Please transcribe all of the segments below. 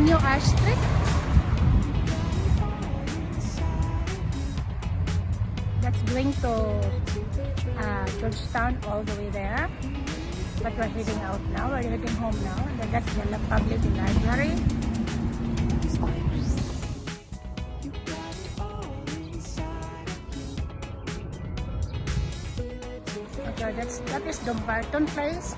New Ash Street. That's going to Georgetown all the way there. But we're heading out now. We're heading home now. And that's the public library. Okay, that is Dumbarton Place.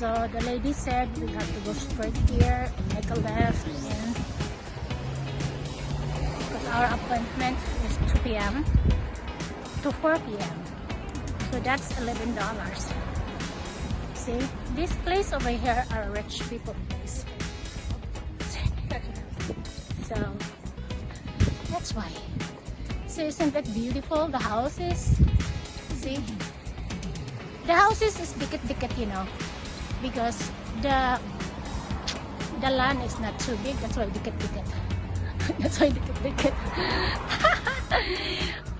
So the lady said we have to go straight here and make a left, and because our appointment is 2 p.m. to 4 p.m. So that's $11. See, this place over here are rich people place. So that's why. So isn't that beautiful? The houses. See, the houses is dikit-dikit, you know, because the land is not too big. That's why dikit-dikit. That's why dikit-dikit.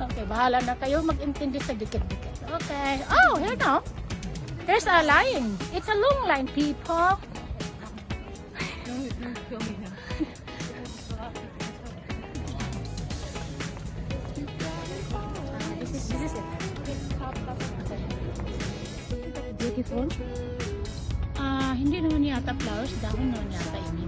Okay, bahala na kayo mag-intindi sa dikit-dikit. Okay. Oh, here now. There's a line. It's a long line, people. This is it. Beautiful. Hindi naman yata flowers. Dahon naman yata ini.